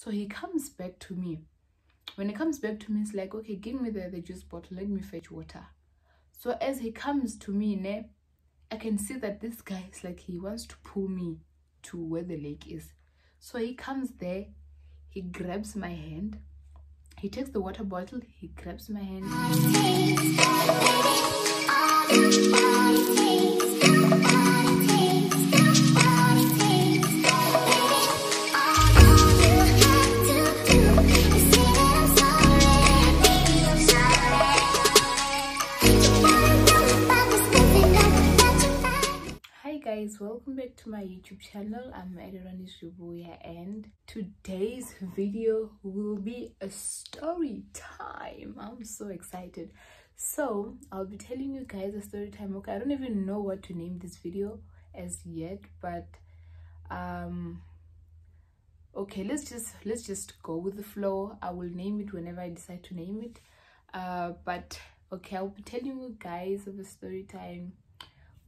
So he comes back to me. When he comes back to me, it's like, okay, give me the juice bottle, let me fetch water. So as he comes to me, I can see that this guy is like, he wants to pull me to where the lake is. So he comes there, he grabs my hand, he takes the water bottle, he grabs my hand. Guys, welcome back to my YouTube channel. I'm Shibuya, and today's video will be a story time. I'm so excited. So I'll be telling you guys a story time. Okay, I don't even know what to name this video as yet, but okay, let's just go with the flow. I will name it whenever I decide to name it. But okay, I'll be telling you guys of a story time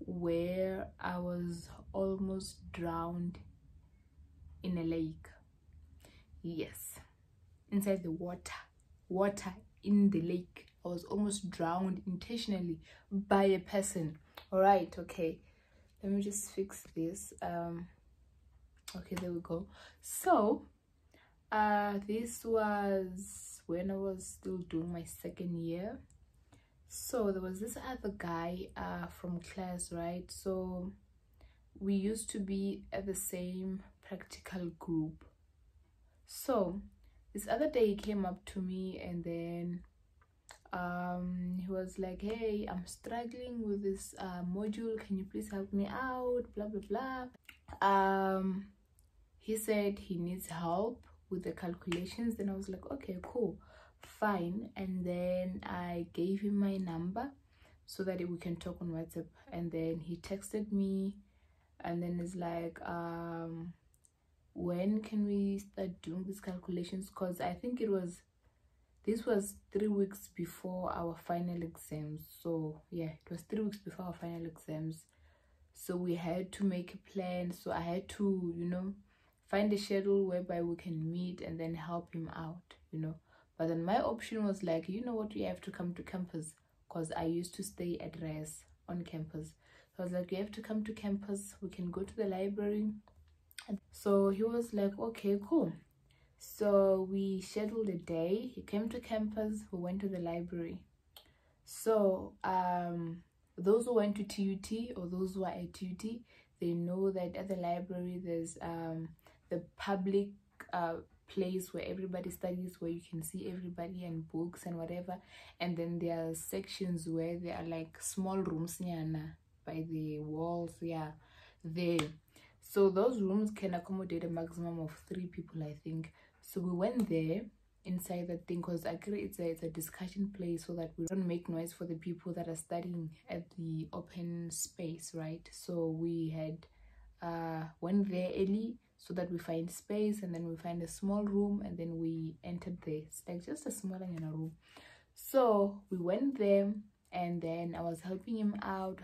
where I was almost drowned in a lake. Yes, inside the water in the lake. I was almost drowned intentionally by a person. All right, okay, let me just fix this. Okay, there we go. So this was when I was still doing my second year. So there was this other guy from class, right? So we used to be at the same practical group. So this other day he came up to me, and then he was like, hey, I'm struggling with this module, can you please help me out, blah blah blah. He said he needs help with the calculations. Then I was like, okay, cool, fine. And then I gave him my number so that we can talk on WhatsApp. And then he texted me, and then it's like, when can we start doing these calculations? Because I think this was 3 weeks before our final exams. So yeah, it was 3 weeks before our final exams. So we had to make a plan. So I had to, you know, find a schedule whereby we can meet and then help him out, you know. But then my option was like, you know what, you have to come to campus, because I used to stay at Res on campus. So I was like, you have to come to campus, we can go to the library. So he was like, okay, cool. So we scheduled a day. He came to campus, we went to the library. So those who went to TUT, or those who are at TUT, they know that at the library there's the public place where everybody studies, where you can see everybody and books and whatever. And then there are sections where there are like small rooms by the walls, yeah, there. So those rooms can accommodate a maximum of 3 people, I think. So we went there inside that thing, because actually it's a discussion place, so that we don't make noise for the people that are studying at the open space, right? So we had went there early so that we find space, and then we find a small room, and then we entered there. It's like just a smaller room. So we went there, and then I was helping him out.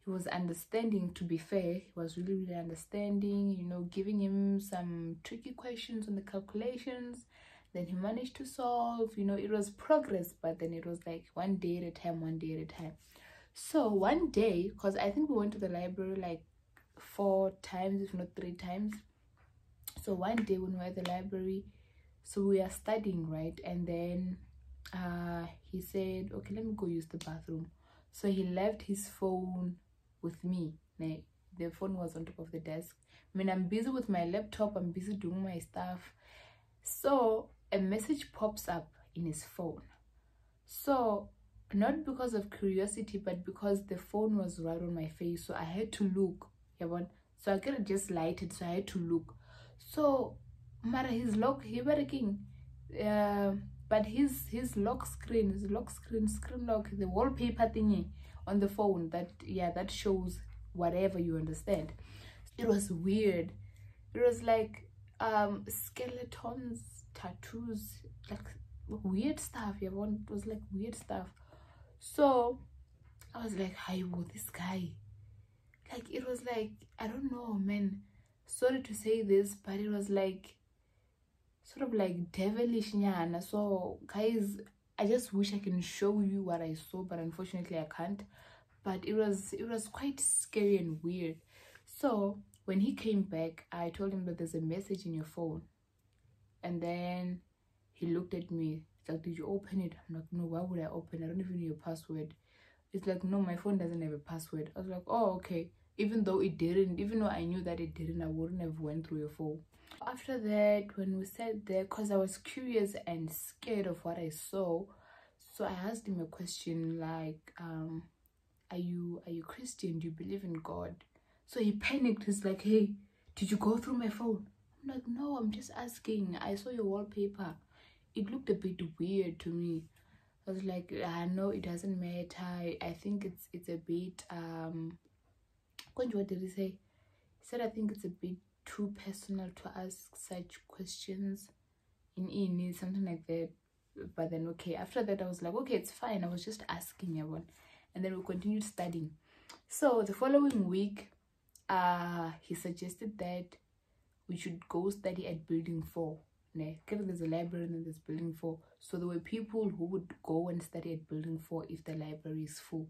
He was understanding, to be fair. He was really understanding, you know, giving him some tricky questions on the calculations. Then he managed to solve, you know. It was progress, but then it was like one day at a time. So one day, because I think we went to the library like 4 times, if not 3 times. So one day when we were at the library, so we are studying, right? And then he said, okay, let me go use the bathroom. So he left his phone with me. The phone was on top of the desk. I mean, I'm busy with my laptop, I'm busy doing my stuff. So a message pops up in his phone. So not because of curiosity, but because the phone was right on my face, so I had to look. So I could have just lighted, so I had to look. So mara his lock, he working, but his lock screen, screen lock, the wallpaper thingy on the phone, that shows whatever, you understand. It was weird. It was like skeletons, tattoos, like weird stuff. It was like weird stuff. So I was like, hi, this guy, like, it was like, I don't know, man. sorry to say this, but it was like sort of like devilish nyana. So guys, I just wish I can show you what I saw, but unfortunately I can't. But it was quite scary and weird. So when he came back, I told him that there's a message in your phone. And then he looked at me. He's like, did you open it? I'm like, no, why would I open it? I don't even know your password. It's like, no, my phone doesn't have a password. I was like, oh, okay. Even though I knew that it didn't, I wouldn't have went through your phone. After that, when we sat there, because I was curious and scared of what I saw, so I asked him a question like, are you Christian? Do you believe in God? So he panicked. He's like, hey, did you go through my phone? I'm like, no, I'm just asking. I saw your wallpaper. It looked a bit weird to me. I was like, no, it doesn't matter. I think it's a bit what did he say? He said, I think it's a bit too personal to ask such questions in something like that. But then okay, after that I was like, okay, it's fine. I was just asking everyone. And then we continued studying. So the following week, he suggested that we should go study at building 4. There's a library and there's building 4. So there were people who would go and study at building 4 if the library is full.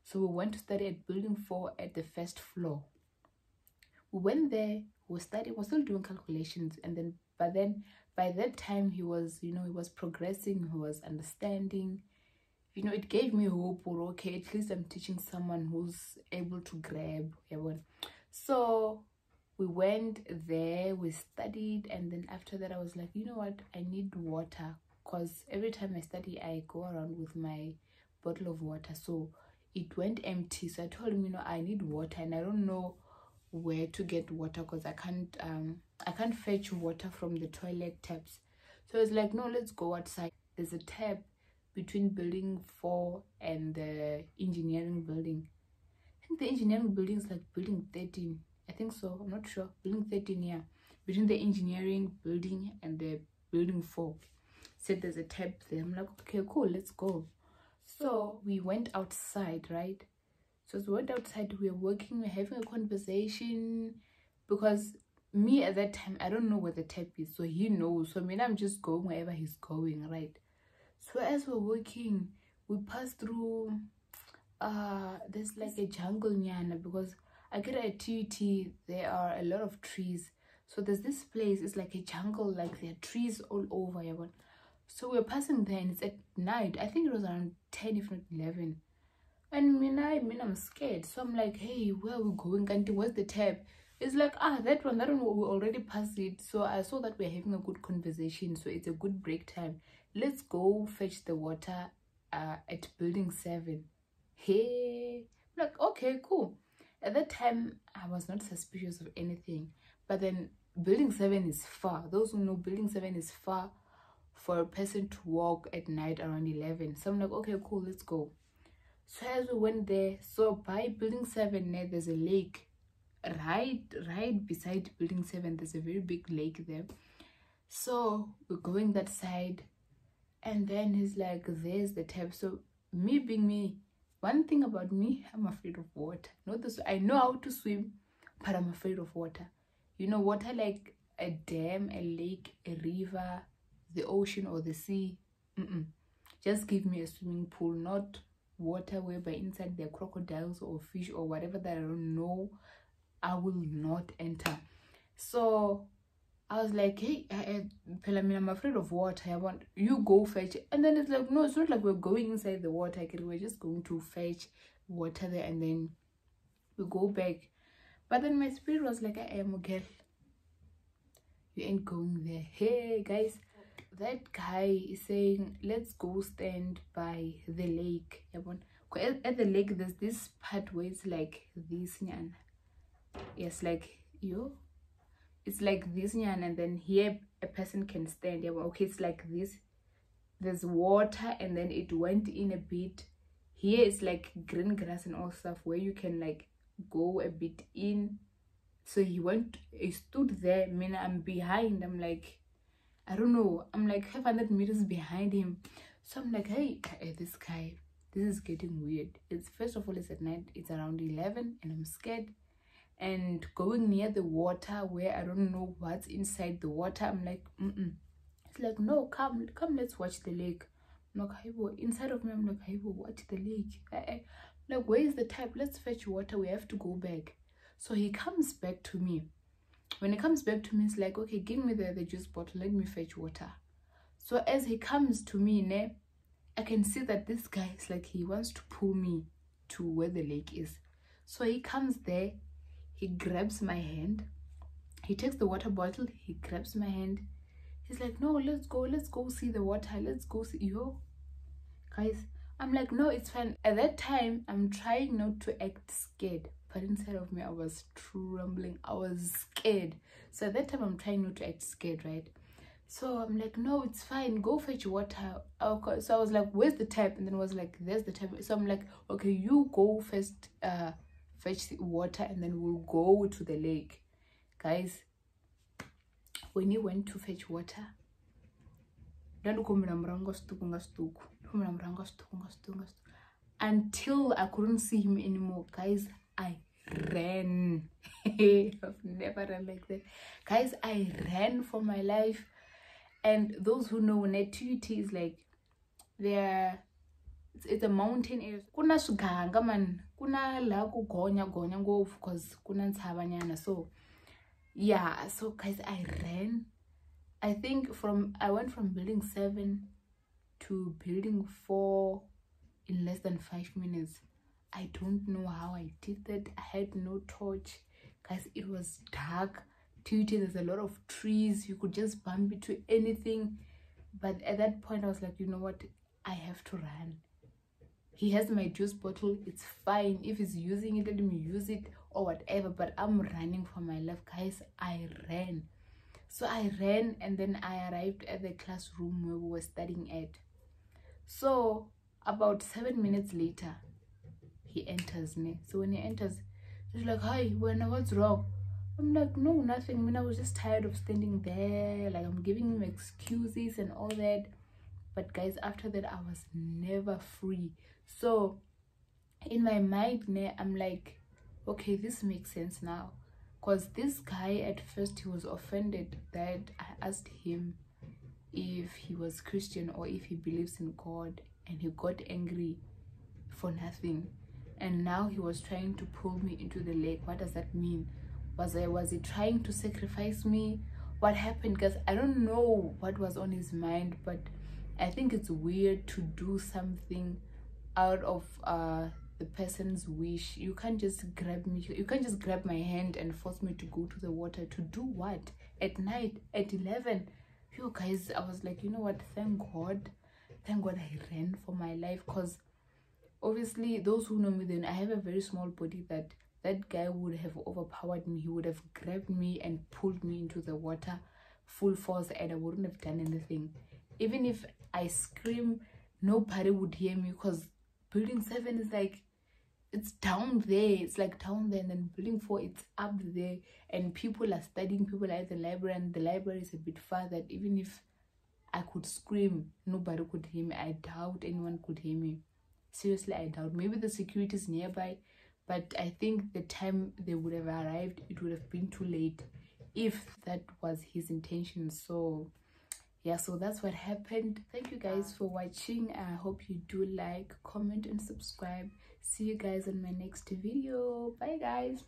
So we went to study at building 4 at the first floor. We went there, we studied, we're still doing calculations, and then by that time he was, he was progressing, he was understanding. It gave me hope, or okay, at least I'm teaching someone who's able to grab. So we went there, we studied, and then after that I was like, you know what, I need water, because every time I study I go around with my bottle of water. So it went empty. So I told him, I need water, and I don't know where to get water because I can't fetch water from the toilet taps. So it's like, no, let's go outside. There's a tap between building 4 and the engineering building. I think the engineering building is like building 13. I think so. I'm not sure. Building 13, yeah. Between the engineering building and the building 4. Said there's a tap there. I'm like, okay, cool, let's go. So we went outside, right? So as we went outside, we were working, we're having a conversation, because me at that time, I don't know where the tap is, so he knows. So I mean, I'm just going wherever he's going, right? So as we're working, we passed through there's like a jungle nyana, because I get at TUT, there are a lot of trees. So there's this place, it's like a jungle, like there are trees all over. So we're passing there, and it's at night. I think it was around 10, if not 11. And I'm scared. So I'm like, hey, where are we going? Auntie, where's the tap? It's like, that one, we already passed it. So I saw that we're having a good conversation. So it's a good break time. Let's go fetch the water at building 7. Hey, I'm like, okay, cool. At that time, I was not suspicious of anything. But then building 7 is far. Those who know, building 7 is far for a person to walk at night around 11. So I'm like, okay, cool, let's go. So as we went there, so by building 7, there's a lake. Right beside building 7, there's a very big lake there. So we're going that side, and then he's like, there's the tap. So me being me, one thing about me, I'm afraid of water. Not this, I know how to swim, but I'm afraid of water. Water like a dam, a lake, a river, the ocean, or the sea. Just give me a swimming pool, not water whereby inside there are crocodiles or fish or whatever that I don't know. I will not enter. So I was like, hey, I'm afraid of water. I want you go fetch it. And then it's like, no, it's not like we're going inside the water. We're just going to fetch water there, and then we go back. But then my spirit was like, I am a girl, you ain't going there. Hey guys, that guy is saying, let's go stand by the lake. At the lake, there's this part where it's like this, yes, like it's like this, and then here a person can stand. Okay, it's like this. There's water, and then it went in a bit. Here it's like green grass and all stuff where you can like go a bit in. So he stood there. I'm behind. I'm like, I don't know. I'm like 500 meters behind him. So I'm like, hey, this guy, this is getting weird. First of all, it's at night. It's around 11, and I'm scared. and going near the water where I don't know what's inside the water. I'm like, It's like, no, come, let's watch the lake. I'm like, Haibo, inside of me, I'm like, Haibo, watch the lake. Like, where is the tap? Let's fetch water. We have to go back. So he comes back to me. When he comes back to me, it's like, okay, give me the juice bottle. Let me fetch water. So as he comes to me, I can see that this guy is like, he wants to pull me to where the lake is. So he comes there. He grabs my hand. He takes the water bottle. He grabs my hand. He's like, no, let's go see the water. Let's go see. Yo, guys, I'm like, no, it's fine. At that time, I'm trying not to act scared, but inside of me, I was trembling. I was scared. So at that time, I'm trying not to act scared, right? So I'm like, no, it's fine. Go fetch water. Okay. So I was like, where's the tap? And then I was like, there's the tap. So I'm like, okay, you go first, fetch the water, and then we'll go to the lake. Guys, when he went to fetch water, until I couldn't see him anymore. Guys, I ran. I've never run like that. Guys, I ran for my life. And those who know, nativity is like, it's a mountain area. Kuna swiganga man, kuna la kugonya ngofu because kuna ntshavanyana. So yeah, so guys, I ran. I think I went from building 7 to building 4 in less than 5 minutes. I don't know how I did that. I had no torch. Guys, it was dark. There's a lot of trees. You could just bump into anything. But at that point, I was like, you know what? I have to run. He has my juice bottle. It's fine. If he's using it, let me use it or whatever. But I'm running for my life. Guys, I ran. So I ran, and then I arrived at the classroom where we were studying at. So about 7 minutes later, he enters me. So when he enters, he's like, hi, what's wrong? I'm like, no, nothing. I mean, I was just tired of standing there. Like, I'm giving him excuses and all that. But guys, after that, I was never free. So in my mind, I'm like, okay, this makes sense now. Because this guy, at first, he was offended that I asked him if he was Christian or if he believes in God. And he got angry for nothing. And now he was trying to pull me into the lake. What does that mean? Was he trying to sacrifice me? What happened? Because I don't know what was on his mind. But I think it's weird to do something out of the person's wish. You can't just grab me. You can't just grab my hand and force me to go to the water. To do what? At night, at 11. You guys, I was like, you know what? Thank God I ran for my life. Because obviously, those who know me, then I have a very small body that guy would have overpowered me. He would have grabbed me and pulled me into the water full force, and I wouldn't have done anything. Even if I scream, nobody would hear me, because building 7 is like, it's down there. It's like down there, and then building 4, it's up there, and people are studying, people are at the library, and the library is a bit far that even if I could scream, nobody could hear me. I doubt anyone could hear me. Seriously, I doubt. Maybe the security is nearby, but I think the time they would have arrived, it would have been too late if that was his intention. So yeah, so that's what happened. Thank you guys for watching. I hope you do like, comment, and subscribe. See you guys in my next video. Bye guys.